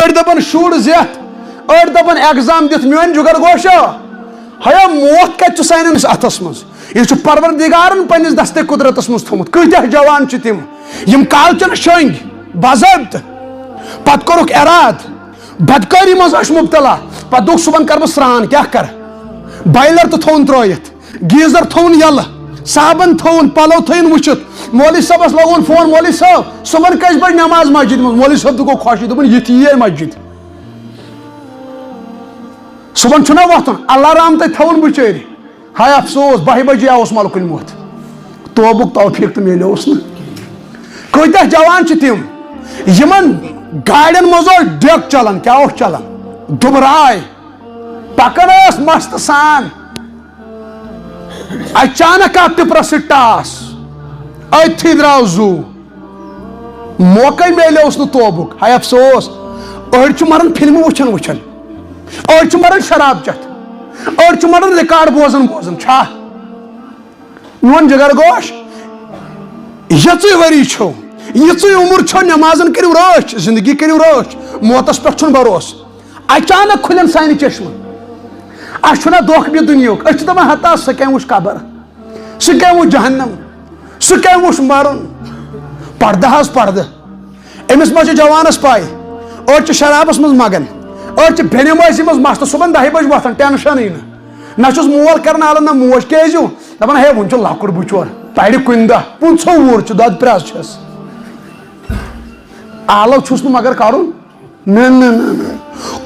أڑ دپن شُر زیت أڑ دپن ایگزام دِتھ میون جُگر گوشو ہیا موت کتہِ چھُ سانٮ۪ن اتھس منٛز یہِ چھُ پروردگارن پننِس دستِ قدرتس منٛز تھوٚمُت کۭتیاہ جوان چھِ تِم یِم کالچن شٔنگۍ باضٲبطہٕ پتہٕ کوٚرُکھ اراد بدکٲری منٛز ٲسۍ مُبتلا پتہٕ دوٚپُکھ صُبحن کرٕ بہٕ سرٛان کیٛاہ کرٕ بایلر تہٕ تھوٚوُن ترٲیِتھ گیٖزر تھوٚوُن یلہٕ صابن تھوٚوُن پلو تھٲیِن وٕچھِتھ مولوی صٲبس لوگُن فون مولوی صٲب صُبحن کٔژِ بجہِ نٮ۪ماز مسجد منٛز مولوی صٲب تہِ گوٚو خۄش دوٚپُن یِتھ یِیے مسجد صُبحن چھُنہ وۄتھُن اللہ رام تتہِ تھاوُن بِچٲرۍ ہاے افسوس 12 بجے آوُس ملکُل موت توبُک توفیٖق تہٕ میلیوس نہٕ کۭتیاہ جوان چھِ تِم یِمن گاڑٮ۪ن منٛز اوس ڈیٚک چلان کیٛاہ اوس چلان دُبراے پکان ٲس مست سان اچانک آو ٹِپرس سۭتۍ ٹاس أتھی درٛاو زُو موقعے میلیوس نہٕ توبُک ہاے افسوس أڑۍ چھِ مران فِلمہٕ وٕچھان وٕچھان أڑۍ چھِ مران شراب چتھ أڑۍ چھِ مران رِکاڈ بوزان بوزان چھا میون جگر گوش یِژٕے ؤری چھو یِژٕے عمر چھو نٮ۪مازن کٔرِو رٲچھ زندگی کٔرِو رٲچھ موتس پٮ۪ٹھ چھُنہٕ بروسہٕ اچانک کھُلن سانہِ چشمہٕ اَسہِ چھُنہ دھوکہٕ دِ دُنیہُک أسۍ چھِ دپان ہتا سُہ کٔمۍ وٕچھ قبر سُہ کٔمۍ وٕچھ جہنم سُہ کٔمۍ وٕچھ مرُن پردٕ حظ پردٕ أمِس ما چھِ جوانس پاے أڑۍ چھِ شرابس منٛز مگن أڑۍ چھِ بیٚنہِ مٲسی منٛز مست صُبحن 10 بجہِ وۄتھان ٹینشنٕے نہ چھُس مول کران الگ نہ موج کیازِ دپان ہے وُنہِ چھُ لۄکُٹ بچور پرِ کُنہِ دۄہ 15 وُہُر چھُ دۄد پرٛٮ۪ز چھس آلو چھُس نہٕ مگر کرُن نہ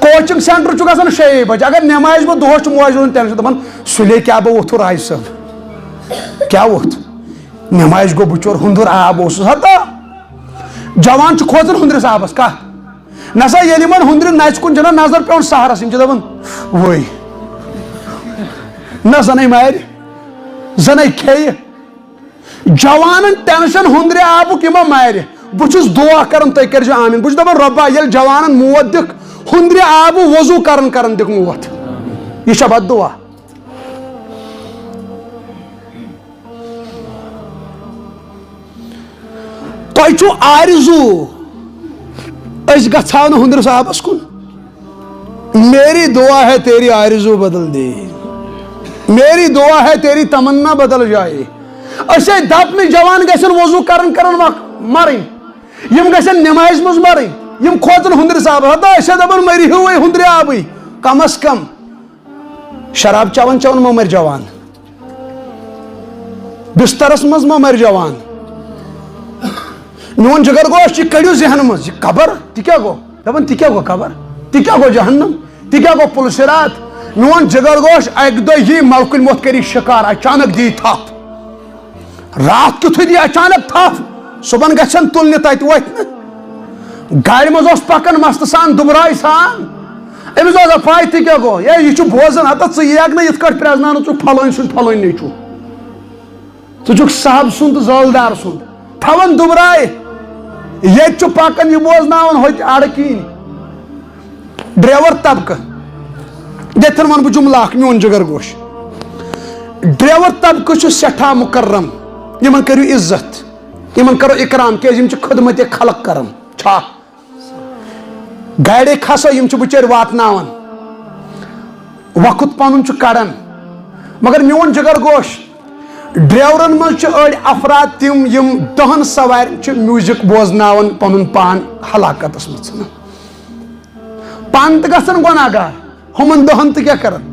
کوچنگ سینٹر چھُ گژھان 6 بجہِ اگر نٮ۪مازِ گوٚو دۄہس چھُ موج روزان ٹینشن دپان سُلے کیٛاہ بہٕ ووٚتھُر راج صٲب کیٛاہ ووٚتھ نٮ۪مازِ گوٚو بچور ہُنٛدُر آب اوسُس ہتا جوان چھُ کھوژان ہُنٛدرِس آبس کتھ نسا ییٚلہِ یِمن ہُنٛدرِ نژِ کُن چھنہ نظر پیوان سہرس یِم چھِ دپان وٕے نہ زنٕے مارِ زنٕے کھیٚیہِ جوانن ٹینشن ہُنٛدرِ آبُک یِمو مارِ بہٕ چھُس دعا کران تُہۍ کٔرزِ آمیٖن بہٕ چھُس دپان رۄبا ییٚلہِ جوانن موت دِکھ ہُنٛدرِ آبہٕ وضوٗ کران دِکھ موت یہِ چھا بد دعا تۄہہِ چھُو آرزوٗ أسۍ گژھاو نہٕ ہُنٛدرِس آبس کُن میری دعا ہے تیری آرزوٗ بدل دے میری دعا ہے تیری تمنا بدل جائے أسے دپنہٕ جوان گژھن وضوٗ کران مرٕنۍ یِم گژھن نٮ۪مازِ منٛز مرٕنۍ یِم کھوژن ہُنٛدرِس آبس ہتا أسے دپان مٔرِو وۄنۍ ہُنٛدرِ آبٕے کم از کم شراب چٮ۪وان مہ مر جوان بسترس منٛز مہ مر جوان میون جگر گوش یہِ کٔڑِو ذہن منٛز یہِ قبر تہِ کیٛاہ گوٚو دپان تہِ کیٛاہ گوٚو قبر تہِ کیٛاہ گوٚو جہنم تہِ کیٛاہ گوٚو پُلسِرات میون جگر گوش اکہِ دۄہ یی ملکُل موت کٔری شِکار اچانک دی تھپھ رات کیُتھُے دی اچانک تھپھ صُبحن گژھن تُلنہِ تتہِ وۄتھِ نہٕ گاڑِ منٛز اوس پکان مست سان دُبراے سان أمِس اوس پاے تہِ کیٛاہ گوٚو ہے یہِ چھُ بوزان ہتا ژٕ ییٚکھ نہٕ یِتھ کٲٹھۍ پرٛزناونہٕ ژٕ پھلٲنۍ سُنٛد پھلٲنۍ نیچوٗ ژٕ چھُکھ صاحب سُنٛد تہٕ زٲلدار سُنٛد تھاوان دُبراے ییٚتہِ چھُ پکان یہِ بوزناوان ہوٚتہِ اَڑٕ کِنۍ ڈرایور طبقہٕ ییٚتھٮ۪ن ونہٕ بہٕ جُملہٕ اکھ میون جگر گوش ڈرایور طبقہٕ چھُ سٮ۪ٹھاہ مُکرم یِمن کٔرِو عزت یِمن کرو اِکرام کیازِ یِم چھِ خدمتِ خلق کران چھا گاڑے کھسو یِم چھِ بِچٲرۍ واتناوان وقت پنُن چھُ کڑان مگر میون جگر گوش ڈرایورن منٛز چھِ أڑۍ افراد تِم یِم 10 سوارٮ۪ن چھِ میوٗزک بوزناوان پنُن پان ہلاکتس منٛز ژھٕنان پانہٕ تہِ گژھان گۄناہگار ہُمن 10 تہِ کیٛاہ کران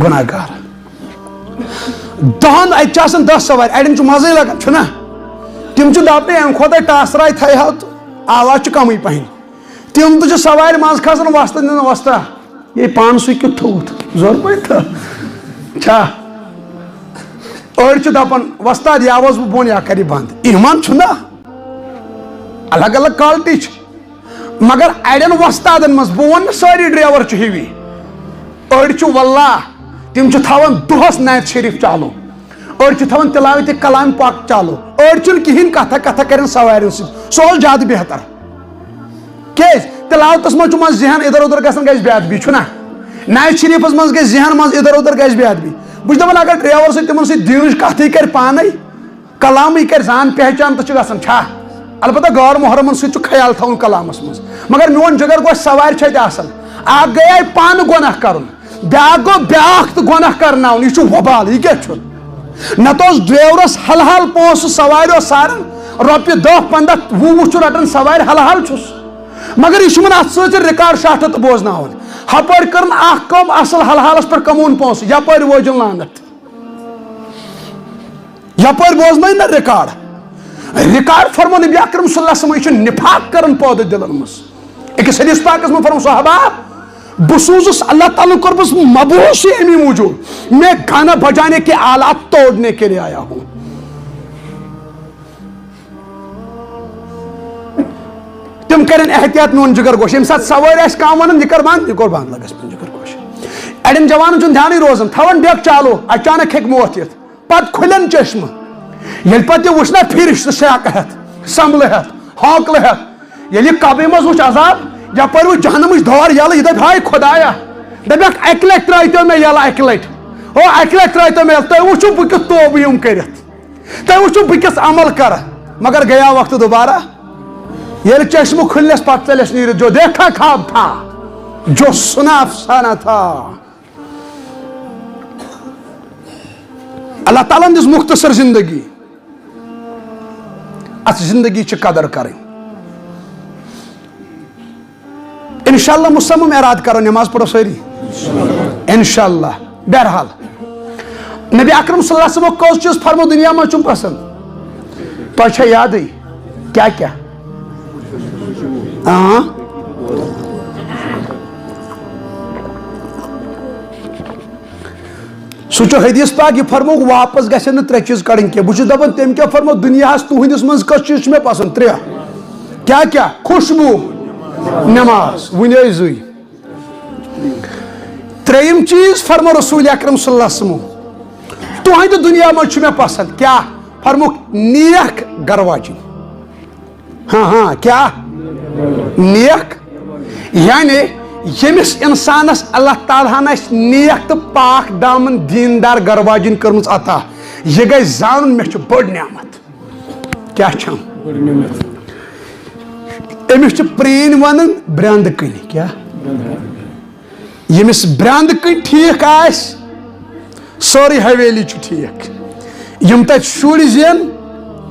گۄناہگار 10 اَتہِ چھِ آسان 10 سوارِ اڑٮ۪ن چھُ مزے لگان چھُنہ تِم چھِ دپنٕے امہِ کھۄتہٕ ٹاسراے تھایہو تہٕ آواز چھِ کمٕے پہن تِم تہِ چھِ سوارِ منٛز کھسان وۄستہٕ دِنہٕ وۄستا یے پانہٕ سُے کیُتھ تھوٚوُتھ زور پٲٹھۍ تہٕ چھا أڑۍ چھِ دپان وۄستاد یا وَس بہٕ بۄن یا کر یہِ بنٛد ایٖمان چھُنہ الگ الگ کالٹی چھِ مگر اڑٮ۪ن وۄستادن منٛز بہٕ وَنہٕ نہٕ سٲری ڈرایور چھِ ہِوی أڑۍ چھِ واللہ تِم چھِ تھاوان دۄہس نعت شریٖف چالو أڑۍ چھِ تھاوان تِلاوتِ کلام پاک چالو أڑۍ چھِنہٕ کِہینۍ کتھا کران سوارٮ۪ن سۭتۍ سُہ اوس زیادٕ بہتر کیازِ تِلاوتس منٛز چھُ منٛزٕ ذہن ادھر ادھر گژھان گژھِ بے ادبی چھُنہ نعت شریٖفس منٛز گژھِ ذہن منٛز ادھر ادھر گژھِ بے ادبی بہٕ چھُس دپان اگر ڈرایور سۭتۍ تِمن سۭتۍ دیٖنٕچ کتھٕے کرِ پانے کلامٕے کرِ زان پہچان تہٕ چھُ گژھان چھا البتہ غار محرمن ست خیال تھاون کلامس مز مگر میون جگر گوش سوار چھِ اَتہِ اصل اکھ گٔیے پانہٕ گۄناہ کرُن بیاکھ گوٚو بیاکھ تہِ گۄناہ کرناوُن یہِ چھُ وبال یہِ کیٛاہ چھُ نتہٕ اوس ڈرایورس حل حل پونٛسہٕ سوارِ اوس ساران رۄپیہِ 10 15 20 چھُ رٹان سوارِ حل حل چھُس مگر یہ چھُ اتھ سۭتۍ رِکاڈ شاٹہٕ تہٕ بوزناوان ہپٲرۍ کٔرٕن اکھ کٲم اصل حل حالس پٮ۪ٹھ کموون پونٛسہٕ یپٲرۍ وٲجِن لانت یپٲرۍ بوزنٲے نہ رِکاڈ فرمو نبی اکرم صلی اللہ علیہ وسلم یہ چھُ نفاق کران پٲدٕ دلن منٛز أکِس حدیث پاکس منٛز فرمو صحابہ بہٕ سوٗزُس اللہ تعالیٰ کوٚر بہٕ مبعوث امی موٗجوٗب میں گانا بجانے کے آلات توڑنے کے لیے آیا ہوں تم کرن احتیاط میون جگر گوش یم سات سوٲرۍ آسہِ کانٛہہ وَنان یہِ کر بنٛد یہِ کوٚر بنٛد لگس میون جگر گوش اڑٮ۪ن جوانن چھُنہٕ دھیانٕے روزان تھاون ڈیک چالو اچانک ہیٚکہِ موت یِتھ پتہٕ کھُلٮ۪ن چشمہٕ ییٚلہِ پتہٕ یہِ وٕچھ نا پھِرِش تہٕ شاکہٕ ہٮ۪تھ سمبلہٕ ہٮ۪تھ ہانکلہٕ ہٮ۪تھ ییٚلہِ یہِ قبرِ منٛز وٕچھ عذاب یپٲرۍ وٕچھ جہنمٕچ دور یلہٕ یہِ دپہِ ہاے خۄدایا دپیکھ اکہِ لٹہِ ترٛٲیتو مےٚ یلہٕ اکہِ لٹہِ ہو اکہِ لٹہِ ترٛٲیتو مےٚ یلہٕ تُہۍ وٕچھِو بہٕ کیُتھ توبہٕ یِم کٔرِتھ تُہۍ وٕچھِو بہٕ کِس عمل کرٕ مگر گیا وقت دوبارہ ییٚلہِ چشمہٕ کھُلنس پتہٕ ژٔلِس نیٖرِتھ جو دیکھا خواب تھا جو سنا افسانہ تھا اللہ تعالیٰ دِژ مختصر زندگی اتھ زندگی چھِ قدر کرٕنۍ انشاءاللہ مصمم اراد کرو نماز پڑھو سٲری انشاءاللہ بہرحال نبی اکرم صلی اللہ علیہ وسلم کٔژ چیٖز فرمو دُنیا منٛز چھُم پسنٛد تۄہہِ چھا یادٕے کیٛاہ کیٛاہ سُہ چھُ حدیث پاک یہِ فرموکھ واپس گژھن نہٕ 3 چیٖز کڑٕنۍ کینٛہہ بہٕ چھُس دپان تٔمۍ کیٛاہ فرمو دُنیاہس تُہنٛدِس منٛز کٔژ چیٖز چھِ مےٚ پسنٛد 3 کیٛاہ خوشبوٗ نماز ؤنے 2 ترٛیِم چیٖز فرمو رسول اکرم صلی اللہ علیہ وسلم تُہنٛدِ دُنیا منٛز چھُ مےٚ پسنٛد کیٛاہ فرموکھ نیک گرٕ واجِنۍ کیٛاہ نیک یعنی ییٚمِس اِنسانس اللہ تعالیٰ ہن آسہِ نیک تہٕ پاک دامن دیٖندار گرٕ واجِنۍ کٔرمٕژ عطا یہِ گژھِ زانُن مےٚ چھُ بٔڑ نعمت کیٛاہ چھم أمِس چھِ پرٛٲنۍ ونان برٛنٛدٕ کٕنۍ کیٛاہ ییٚمِس برٛنٛدٕ کٕنۍ ٹھیٖک آسہِ سٲرٕے حویلی چھُ ٹھیٖک یِم تتہِ شُرۍ زینن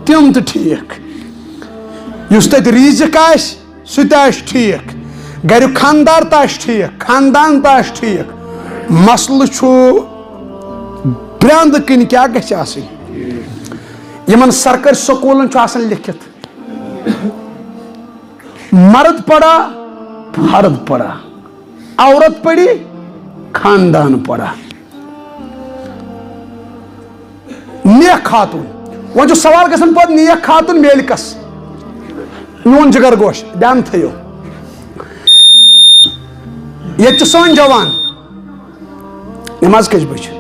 تِم تہِ ٹھیٖک یُس تتہِ ریٖزق آسہِ سُہ تہِ آسہِ ٹھیٖک گریُک خاندار تہِ آسہِ ٹھیٖک خاندان تہِ آسہِ ٹھیٖک مسلہٕ چھُ برٛنٛدٕ کٕنۍ کیٛاہ گژھِ آسٕنۍ یِمن سرکٲرۍ سکوٗلن چھُ آسان لیکھِتھ مرد پڑا فرد پڑا عورت پڑی خاندان پڑا نیک خاتون وۄنۍ چھُ سوال گژھان پتہٕ نیک خاتون میلہِ کس میون جگر گوش دھیان تھٲیِو ییٚتہِ چھِ سٲنۍ جوان نماز کٔژِ بجہِ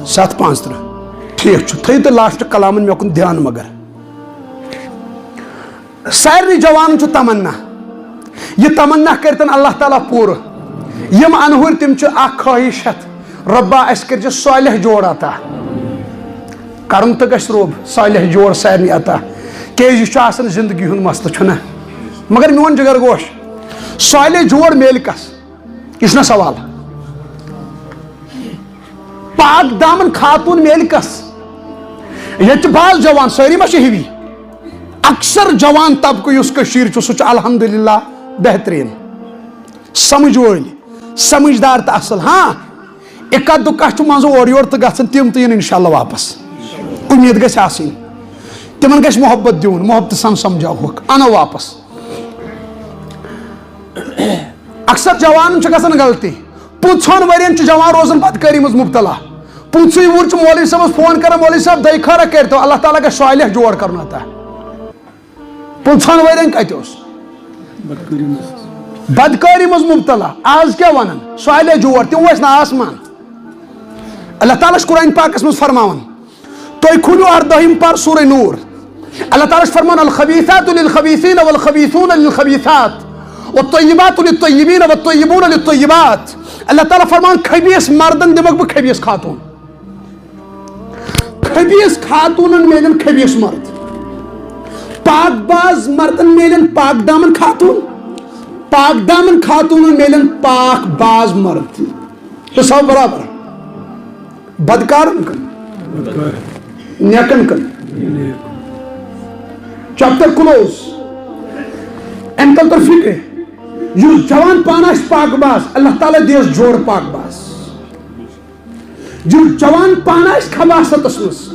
7:35 ٹھیٖک چھُ تھٲیِو تُہۍ لاسٹ کلامن مےٚ کُن دھیان مگر سارنٕے جوانن چھُ تمنا یہِ تمنا کٔرتن اللہ تعالیٰ پوٗرٕ یِم انہُرۍ تِم چھِ اکھ خٲہِش ہٮ۪تھ رۄبا اَسہِ کٔرزِ صالح جوڑ عطا کرُن تہٕ گژھِ رۄب صالح جوڑ سارنٕے عطا کیٛازِ یہِ چھُ آسان زندگی ہُنٛد مسلہٕ چھُنہ مگر میون جگر گوش صالح جوڑ میلہِ کس یہِ چھُنہ سوال پاک دامن خاتون میلہِ کس ییٚتہِ چھِ بعض جوان سٲری ما چھِ ہِوی اکثر جوان طبقہٕ یُس کٔشیٖر چھُ سُہ چھُ الحمدللہ بہتریٖن سمجھ وٲلۍ سمجھدار تہٕ اصل اِکا دُکا چھُ منٛزٕ اورٕ یورٕ تہٕ گژھان تِم تہِ یِن انشاءاللہ واپس اُمید گژھِ آسٕنۍ تِمن گژھِ محبت دیُن محبتہٕ سان سمجھاوہوکھ انو واپس اکثر جوانن چھِ گژھان غلطی 15 ؤرین چھُ جوان روزان بدکٲری منٛز مبتلا 15 وُہُر چھُ مولوی صٲبس فون کران مولوی صٲب دۄیہِ خٲرا کٔرتو اللہ تعالیٰ گژھِ صالح جوڑ کرُن عطا 15 ؤرین کتہِ اوس بدکٲری منٛز مبتلا آز کیٛاہ ونان صالح جوڑ تِم ؤسۍ نہٕ آسمان اللہ تعالیٰ چھُ قرآن پاکس منٛز فرماوان تُہۍ کھوٗلِو 18 پار سورہ نوٗر اللہ تعالیٰ چھُ فرماوان الخبیثات للخبیثین والخبیثون للخبیثات والطیبات للطیبین والطیبون للطیبات اللہ تعالیٰ فرماوان خبیث مردن دِمکھ بہٕ خبیث خاتون خبیث خاتونن میلن خبیث مرد پاک باز مردن میلن پاک دامن خاتون، پاک دامن خاتون میلن پاک باز مرد، حساب برابر، بدکارن کن نیکن کن. Chapter close. امکل تر فکر یس جوان پانہ پاک باز اللہ تعالیٰ دیس جوڑ پاک باز. یس جوان پانہ خباستس مز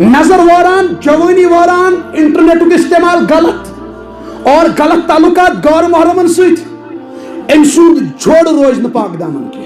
نظر واران جوانی واران انٹرنیٹ کا استعمال غلط اور غلط تعلقات غور محرمن ست ام سند جوڑ روز نا پاک دامن کی.